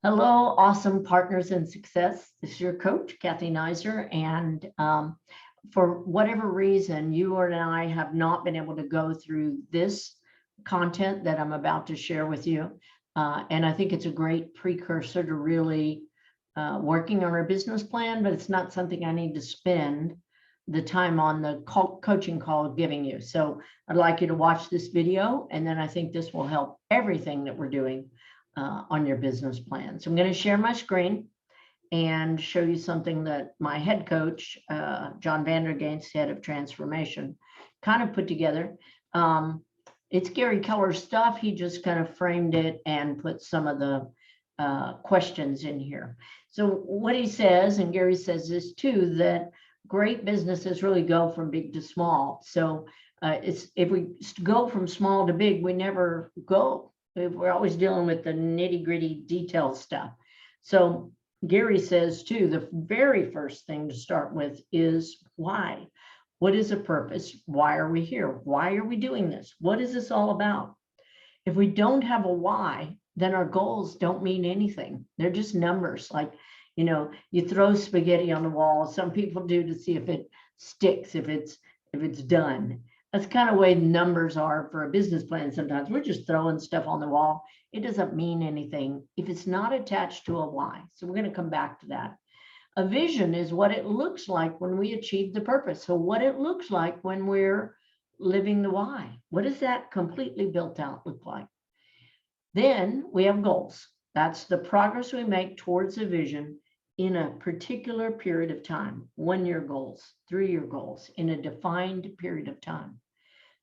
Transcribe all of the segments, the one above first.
Hello, awesome partners in success. This is your coach, Cathy Naiser. And for whatever reason, you and I have not been able to go through this content that I'm about to share with you. And I think it's a great precursor to really working on our business plan, but it's not something I need to spend the time on the coaching call giving you. So I'd like you to watch this video, and then I think this will help everything that we're doing on your business plan. So I'm going to share my screen and show you something that my head coach, John Vandergain's head of transformation, kind of put together. It's Gary Keller's stuff. He just kind of framed it and put some of the questions in here. So what he says, and Gary says this too, that great businesses really go from big to small. So if we go from small to big, we never go. We're always dealing with the nitty-gritty detail stuff. So Gary says too, the very first thing to start with is why. What is the purpose? Why are we here? Why are we doing this? What is this all about? If we don't have a why, then our goals don't mean anything. They're just numbers. Like, you throw spaghetti on the wall. Some people do to see if it sticks, if it's done. That's kind of the way numbers are for a business plan. Sometimes we're just throwing stuff on the wall. It doesn't mean anything if it's not attached to a why. So we're going to come back to that. A vision is what it looks like when we achieve the purpose. So what it looks like when we're living the why. What does that completely built out look like? Then we have goals. That's the progress we make towards a vision in a particular period of time, 1-year goals, 3-year goals, in a defined period of time.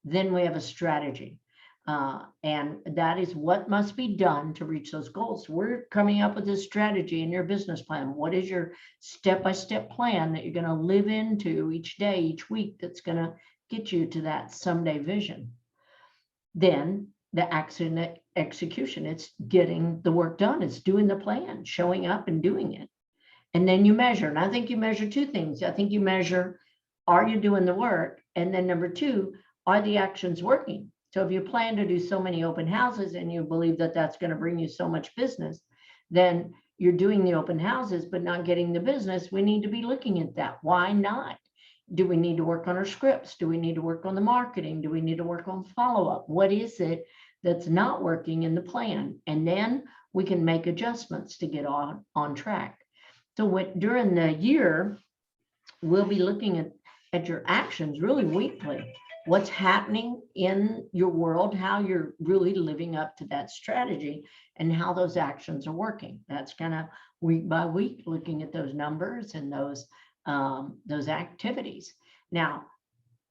Then we have a strategy. And that is what must be done to reach those goals. We're coming up with a strategy in your business plan. What is your step-by-step plan that you're going to live into each day, each week, that's going to get you to that someday vision? Then the action execution, it's getting the work done. It's doing the plan, showing up and doing it. And then you measure. And I think you measure two things. I think you measure, are you doing the work? And then number two, are the actions working? So if you plan to do so many open houses and you believe that that's going to bring you so much business, then you're doing the open houses, but not getting the business. We need to be looking at that. Why not? Do we need to work on our scripts? Do we need to work on the marketing? Do we need to work on follow-up? What is it that's not working in the plan? And then we can make adjustments to get on track. So during the year, we'll be looking at your actions really weekly. What's happening in your world, how you're really living up to that strategy, and how those actions are working. That's kind of week by week, looking at those numbers and those activities. Now,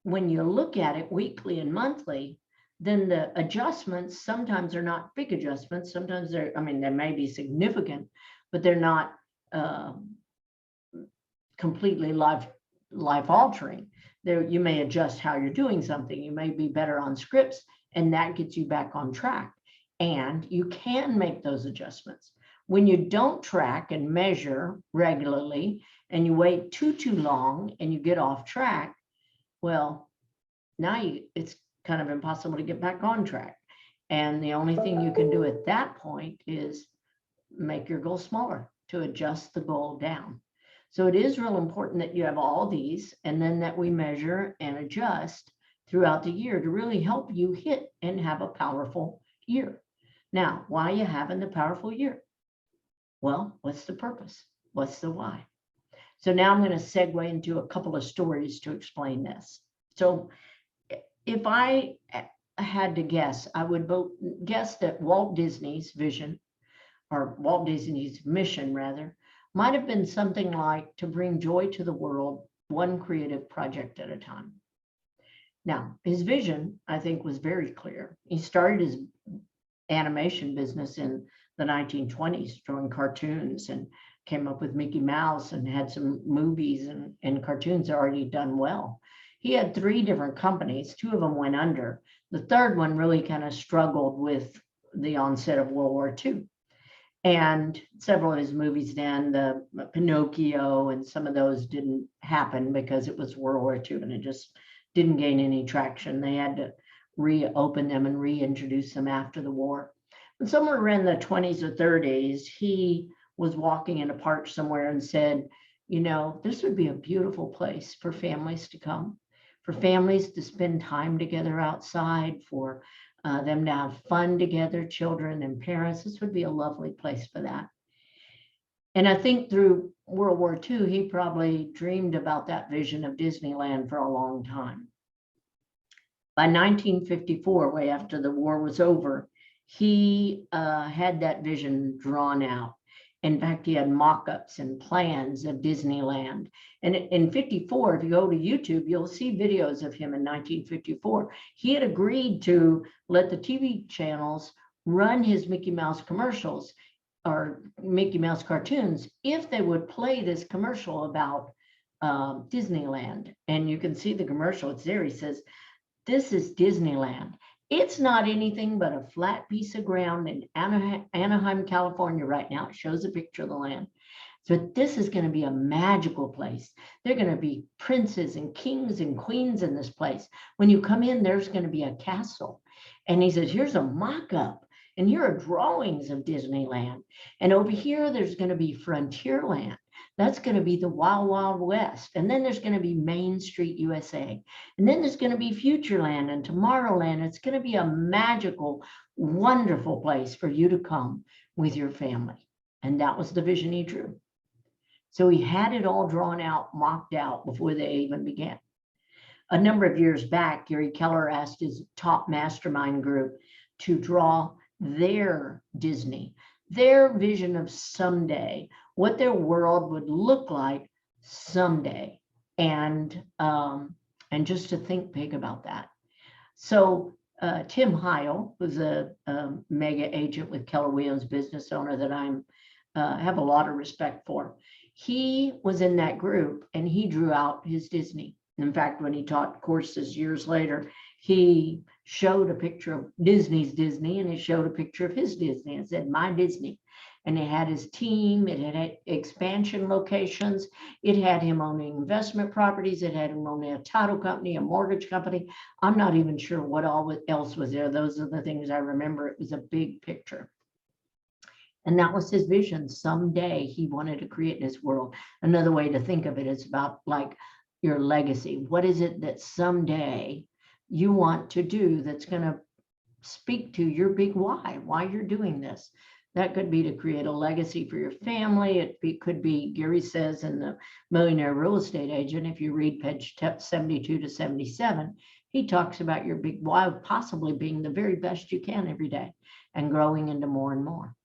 when you look at it weekly and monthly, then the adjustments sometimes are not big adjustments. Sometimes they may be significant, but they're not completely life altering. You may adjust how you're doing something. You may be better on scripts, and that gets you back on track. And you can make those adjustments. When you don't track and measure regularly, and you wait too long and you get off track, well, now it's kind of impossible to get back on track. And the only thing you can do at that point is make your goal smaller, to adjust the goal down. So it is real important that you have all these, and then that we measure and adjust throughout the year to really help you hit and have a powerful year. Now, why are you having the powerful year? Well, what's the purpose? What's the why? So now I'm going to segue into a couple of stories to explain this. So if I had to guess, I would guess that Walt Disney's vision, or Walt Disney's mission rather, might have been something like to bring joy to the world, one creative project at a time. Now, his vision, I think, was very clear. He started his animation business in the 1920s, drawing cartoons, and came up with Mickey Mouse and had some movies and cartoons already done well. He had 3 different companies. 2 of them went under. The third one really kind of struggled with the onset of World War II. And several of his movies then, the Pinocchio and some of those, didn't happen because it was World War II and it just didn't gain any traction. They had to reopen them and reintroduce them after the war. And somewhere around the 20s or 30s, he was walking in a park somewhere and said, you know, this would be a beautiful place for families to come, for families to spend time together outside, for them to have fun together, children and parents. This would be a lovely place for that. And I think through World War II, he probably dreamed about that vision of Disneyland for a long time. By 1954, way after the war was over, he had that vision drawn out. In fact, he had mock-ups and plans of Disneyland. And in 54, if you go to YouTube, you'll see videos of him in 1954. He had agreed to let the TV channels run his Mickey Mouse commercials or Mickey Mouse cartoons if they would play this commercial about Disneyland. And you can see the commercial, it's there. He says, this is Disneyland. It's not anything but a flat piece of ground in Anaheim, California right now. It shows a picture of the land. So this is going to be a magical place. There are going to be princes and kings and queens in this place. When you come in, there's going to be a castle. And he says, here's a mock-up. And here are drawings of Disneyland. And over here, there's going to be Frontierland. That's going to be the Wild Wild West. And then there's going to be Main Street, USA. And then there's going to be Futureland and Tomorrowland. It's going to be a magical, wonderful place for you to come with your family. And that was the vision he drew. So he had it all drawn out, mocked out before they even began. A number of years back, Gary Keller asked his top mastermind group to draw their Disney, their vision of someday, what their world would look like someday, and just to think big about that. So Tim Heil, who's a mega agent with Keller Williams, business owner that I'm have a lot of respect for, he was in that group and he drew out his Disney. In fact, when he taught courses years later, he showed a picture of Disney's Disney and he showed a picture of his Disney and said, my Disney. And it had his team, it had expansion locations, it had him owning investment properties, it had him owning a title company, a mortgage company. I'm not even sure what all else was there. Those are the things I remember. It was a big picture. And that was his vision. Someday he wanted to create this world. Another way to think of it is about like your legacy. What is it that someday you want to do that's going to speak to your big why you're doing this? That could be to create a legacy for your family. It could be, Gary says in the Millionaire Real Estate Agent, if you read page 72 to 77, he talks about your big why possibly being the very best you can every day and growing into more and more.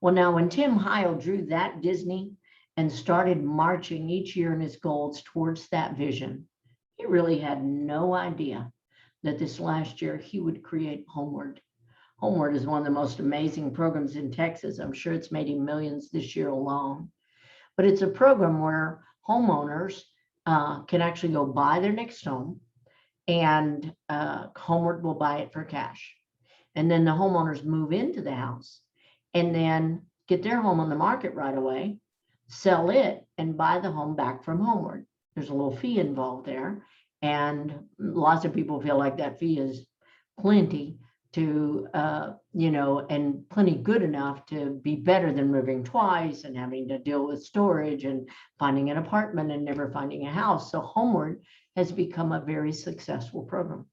Well, now when Tim Heil drew that Disney and started marching each year in his goals towards that vision, he really had no idea that this last year he would create Homeward. Homeward is one of the most amazing programs in Texas. I'm sure it's made him millions this year alone. But it's a program where homeowners can actually go buy their next home, and Homeward will buy it for cash. And then the homeowners move into the house and then get their home on the market right away, sell it, and buy the home back from Homeward. There's a little fee involved there. And lots of people feel like that fee is plenty to, and plenty good enough to be better than moving twice and having to deal with storage and finding an apartment and never finding a house. So Homeward has become a very successful program.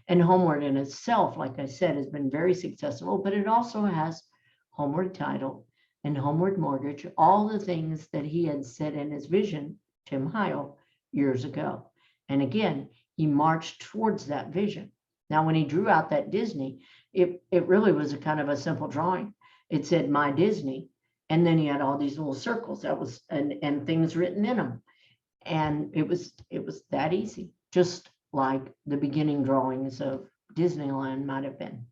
And Homeward in itself, like I said, has been very successful, but it also has Homeward Title and Homeward Mortgage, all the things that he had said in his vision, Tim Heil, years ago. And again, he marched towards that vision. Now, when he drew out that Disney, it really was a kind of a simple drawing. It said, my Disney. And then he had all these little circles that was, and things written in them. And it was that easy, just like the beginning drawings of Disneyland might have been.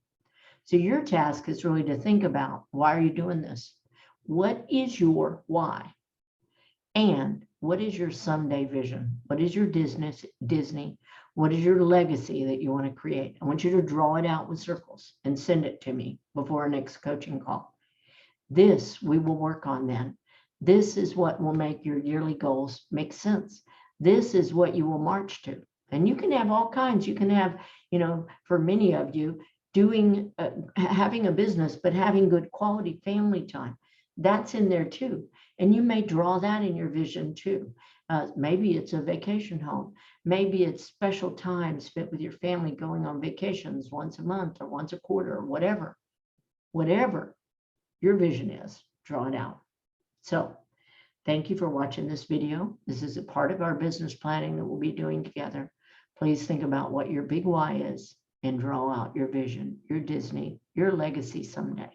So your task is really to think about, why are you doing this? What is your why? And what is your someday vision? What is your Disney? What is your legacy that you want to create? I want you to draw it out with circles and send it to me before our next coaching call. This we will work on then. This is what will make your yearly goals make sense. This is what you will march to. And you can have all kinds. You can have, for many of you, doing, having a business, but having good quality family time. That's in there too. And you may draw that in your vision too. Maybe it's a vacation home. Maybe it's special time spent with your family, going on vacations once a month or once a quarter or whatever. Whatever your vision is, draw it out. So thank you for watching this video. This is a part of our business planning that we'll be doing together. Please think about what your big why is and draw out your vision, your Disney, your legacy someday.